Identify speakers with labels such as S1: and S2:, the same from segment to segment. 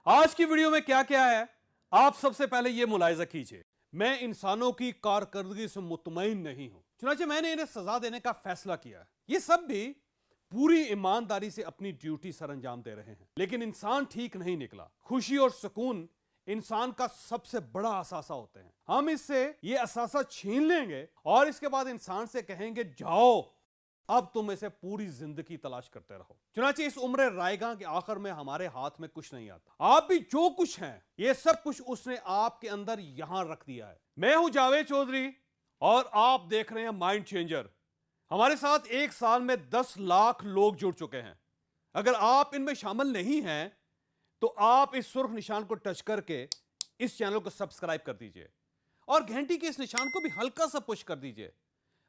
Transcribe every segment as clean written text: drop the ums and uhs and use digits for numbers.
S1: आज की वीडियो में क्या क्या है आप सबसे पहले यह मुलाहिजा कीजिए। मैं इंसानों की कारकर्दगी से मुतमईन नहीं हूं, चुनांचे मैंने इन्हें सजा देने का फैसला किया है। ये सब भी पूरी ईमानदारी से अपनी ड्यूटी सर अंजाम दे रहे हैं, लेकिन इंसान ठीक नहीं निकला। खुशी और सुकून इंसान का सबसे बड़ा असासा होते हैं। हम इससे ये असासा छीन लेंगे और इसके बाद इंसान से कहेंगे जाओ अब तुम इसे पूरी जिंदगी तलाश करते रहो। चुनांचे इस उम्र रायगा के आखिर में हमारे हाथ में कुछ नहीं आता। आप भी जो कुछ हैं ये सब कुछ उसने आपके अंदर यहां रख दिया है। मैं हूं जावेद चौधरी और आप देख रहे हैं माइंड चेंजर। हमारे साथ एक साल में 10 लाख लोग जुड़ चुके हैं। अगर आप इनमें शामिल नहीं हैं तो आप इस सुर्ख निशान को टच करके इस चैनल को सब्सक्राइब कर दीजिए और घंटी के इस निशान को भी हल्का सा पुश कर दीजिए।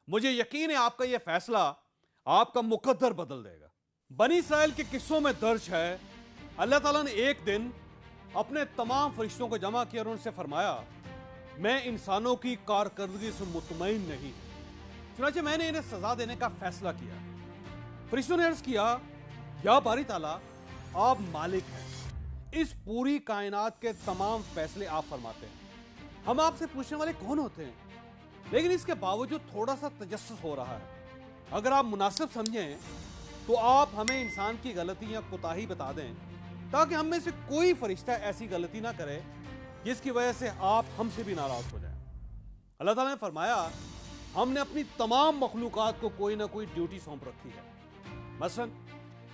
S1: मुझे यकीन है आपका यह फैसला आपका मुकद्दर बदल देगा। बनी इसराइल के किस्सों में दर्ज है अल्लाह ताला ने एक दिन अपने तमाम फरिश्तों को जमा किया और उनसे फरमाया मैं इंसानों की कारकर्दगी से मुतमईन नहीं हूं, चुनांचे मैंने इन्हें सजा देने का फैसला किया। फरिश्तों ने अर्ज किया या बारी ताला आप मालिक हैं, इस पूरी कायनात के तमाम फैसले आप फरमाते हैं। हम आपसे पूछने वाले कौन होते हैं, लेकिन इसके बावजूद थोड़ा सा तजस्सुस हो रहा है। अगर आप मुनासिब समझें तो आप हमें इंसान की गलती या कोताही बता दें ताकि हम में से कोई फरिश्ता ऐसी गलती ना करे जिसकी वजह से आप हमसे भी नाराज हो जाएं। अल्लाह ताला ने फरमाया हमने अपनी तमाम मखलूकात को कोई ना कोई ड्यूटी सौंप रखी है। मसलन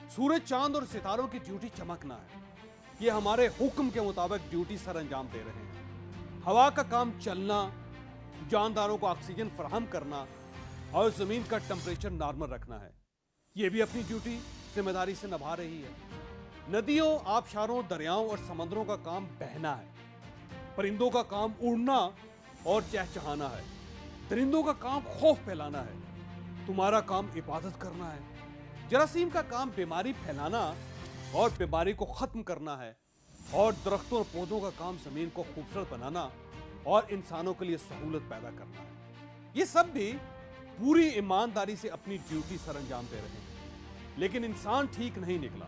S1: सूरज, चांद और सितारों की ड्यूटी चमकना है, ये हमारे हुक्म के मुताबिक ड्यूटी सर अंजाम दे रहे हैं। हवा का काम चलना, जानदारों को ऑक्सीजन फराहम करना और जमीन का टेम्परेचर नॉर्मल रखना है, यह भी अपनी ड्यूटी जिम्मेदारी से निभा रही है। नदियों, आबशारों, दरियाओं और समंदरों का काम बहना है। परिंदों का काम उड़ना और चहचहाना है। दरिंदों का काम खौफ फैलाना है। तुम्हारा काम इबादत करना है। जरासीम का काम बीमारी फैलाना और बीमारी को खत्म करना है। और दरख्तों और पौधों का काम जमीन को खूबसूरत बनाना और इंसानों के लिए सहूलत पैदा करना है। ये सब भी पूरी ईमानदारी से अपनी ड्यूटी सर अंजाम दे रहे हैं, लेकिन इंसान ठीक नहीं निकला।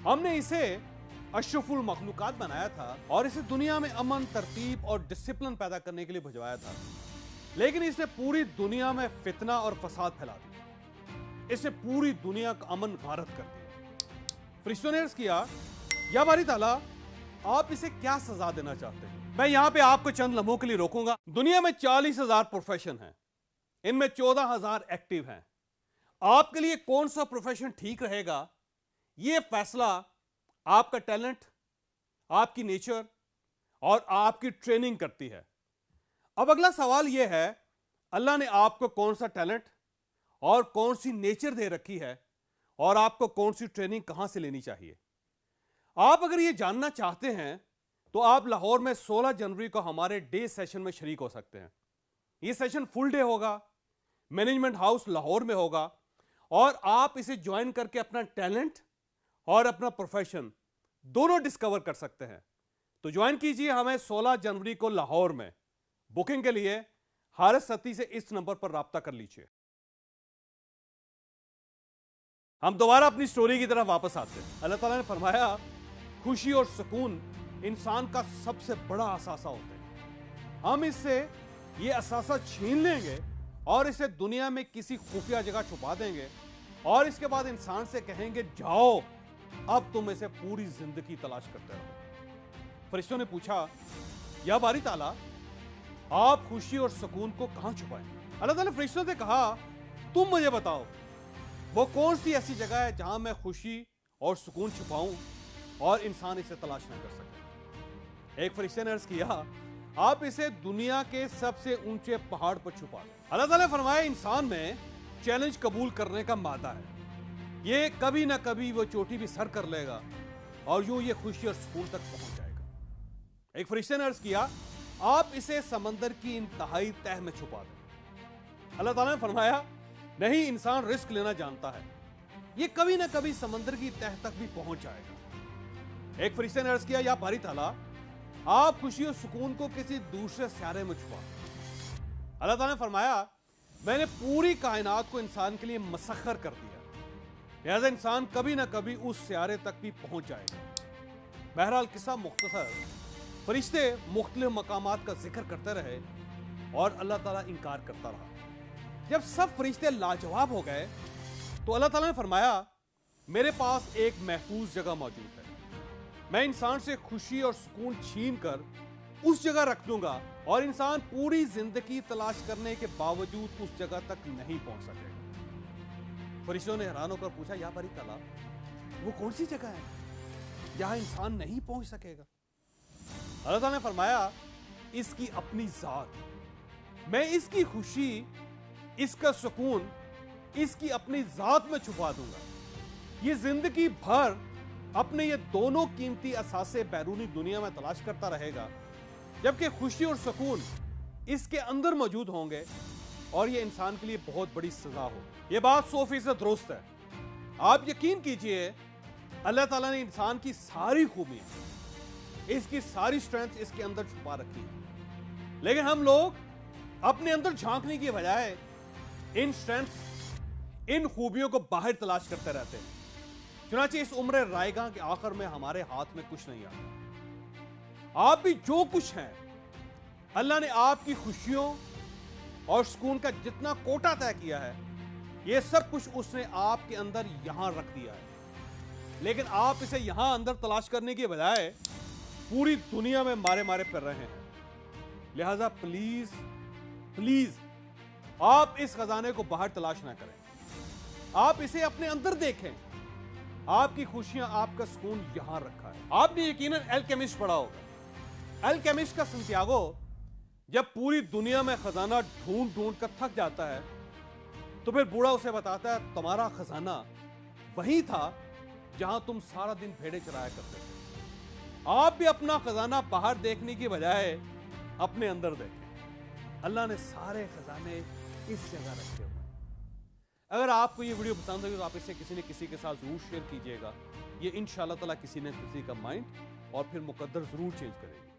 S1: हमने इसे अशरफुल मखलूकात बनाया था और इसे दुनिया में अमन, तरतीब और डिसिप्लिन पैदा करने के लिए भिजवाया था, लेकिन इसने पूरी दुनिया में फितना और फसाद फैला दिया। इसने पूरी दुनिया का अमन गारत कर दिया। फरिश्तों ने अर्ज किया या बारी ताला आप इसे क्या सजा देना चाहते हैं। मैं यहां पे आपको चंद लम्हों के लिए रोकूंगा। दुनिया में 40,000 प्रोफेशन हैं, इनमें 14,000 एक्टिव हैं। आपके लिए कौन सा प्रोफेशन ठीक रहेगा, यह फैसला आपका टैलेंट, आपकी नेचर और आपकी ट्रेनिंग करती है। अब अगला सवाल यह है अल्लाह ने आपको कौन सा टैलेंट और कौन सी नेचर दे रखी है और आपको कौन सी ट्रेनिंग कहां से लेनी चाहिए। आप अगर यह जानना चाहते हैं तो आप लाहौर में 16 जनवरी को हमारे डे सेशन में शरीक हो सकते हैं। यह सेशन फुल डे होगा, मैनेजमेंट हाउस लाहौर में होगा और आप इसे ज्वाइन करके अपना टैलेंट और अपना प्रोफेशन दोनों डिस्कवर कर सकते हैं। तो ज्वाइन कीजिए हमें 16 जनवरी को लाहौर में। बुकिंग के लिए हारिस सती से इस नंबर पर राब्ता कर लीजिए। हम दोबारा अपनी स्टोरी की तरफ वापस आते हैं। अल्लाह ताला ने फरमाया खुशी और सुकून इंसान का सबसे बड़ा असासा होता है। हम इससे यह असासा छीन लेंगे और इसे दुनिया में किसी खुफिया जगह छुपा देंगे और इसके बाद इंसान से कहेंगे जाओ अब तुम इसे पूरी जिंदगी तलाश करते रहो। फरिश्तों ने पूछा या बारी ताला आप खुशी और सुकून को कहां छुपाएं। अल्लाह ताला ने फरिश्तों से कहा तुम मुझे बताओ वो कौन सी ऐसी जगह है जहां मैं खुशी और सुकून छुपाऊं और इंसान इसे तलाश न कर सके। एक फरिश्ते ने अर्ज किया आप इसे दुनिया के सबसे ऊंचे पहाड़ पर छुपा दें। अल्लाह ताला ने फरमाया इंसान में चैलेंज कबूल करने का मादा है। ये कभी ना कभी वो चोटी भी सर कर लेगा और यूं ये खुशी और सुकून तक पहुंच जाएगा। एक फरिश्ते ने अर्ज किया आप इसे समंदर की इंतहाई तह में छुपा दें। अल्लाह ताला ने फरमाया नहीं, इंसान रिस्क लेना जानता है, ये कभी ना कभी समंदर की तह तक भी पहुंच जाएगा। एक फरिश्ते ने अर्ज किया या बारी ताला आप खुशी और सुकून को किसी दूसरे स्यारे में छुपा। अल्लाह ताला ने फरमाया मैंने पूरी कायनात को इंसान के लिए मसख्खर कर दिया, लिहाजा इंसान कभी ना कभी उस स्यारे तक भी पहुंच जाएगा। बहरहाल किस्सा मुख्तसर, फरिश्ते मुख्तलिफ मकामात का जिक्र करते रहे और अल्लाह ताला इनकार करता रहा। जब सब फरिश्ते लाजवाब हो गए तो अल्लाह ताला ने फरमाया, मेरे पास एक महफूज जगह मौजूद है, मैं इंसान से खुशी और सुकून छीन कर उस जगह रख दूंगा और इंसान पूरी जिंदगी तलाश करने के बावजूद उस जगह तक नहीं पहुंच सकेगा। फरिश्तों ने हैरान होकर पूछा, या बारी तला, वो कौन सी जगह है जहां इंसान नहीं पहुंच सकेगा? अल्लाह ताला ने फरमाया, इसकी अपनी जात, मैं इसकी खुशी, इसका सुकून इसकी अपनी जात में छुपा दूंगा। ये जिंदगी भर अपने ये दोनों कीमती असासे बैरूनी दुनिया में तलाश करता रहेगा, जबकि खुशी और सुकून इसके अंदर मौजूद होंगे और ये इंसान के लिए बहुत बड़ी सजा हो। ये बात 100% दुरुस्त है। आप यकीन कीजिए, अल्लाह ताला ने इंसान की सारी खूबियां, इसकी सारी स्ट्रेंथ इसके अंदर छुपा रखी है, लेकिन हम लोग अपने अंदर झांकने की बजाय इन स्ट्रेंथ, इन खूबियों को बाहर तलाश करते रहते हैं। चुनांचे इस उम्र रायगा के आखिर में हमारे हाथ में कुछ नहीं आता। आप भी जो कुछ हैं, अल्लाह ने आपकी खुशियों और सुकून का जितना कोटा तय किया है, यह सब कुछ उसने आपके अंदर यहां रख दिया है, लेकिन आप इसे यहां अंदर तलाश करने की बजाय पूरी दुनिया में मारे मारे फिर रहे हैं। लिहाजा प्लीज प्लीज आप इस खजाने को बाहर तलाश ना करें, आप इसे अपने अंदर देखें। आपकी खुशियां, आपका सुकून यहां रखा है। आपने यकीनन एल्केमिस्ट पढ़ा होगा। एल्केमिस्ट का संतियागो जब पूरी दुनिया में खजाना ढूंढ ढूंढ कर थक जाता है तो फिर बूढ़ा उसे बताता है, तुम्हारा खजाना वही था जहां तुम सारा दिन भेड़े चराया करते थे। आप भी अपना खजाना बाहर देखने की बजाय अपने अंदर देखें। अल्लाह ने सारे खजाने इस जगह रखे हुए। अगर आपको ये वीडियो पसंद आई तो आप इसे किसी न किसी के साथ जरूर शेयर कीजिएगा। ये इंशाअल्लाह ताला किसी न किसी का माइंड और फिर मुकद्दर जरूर चेंज करेगी।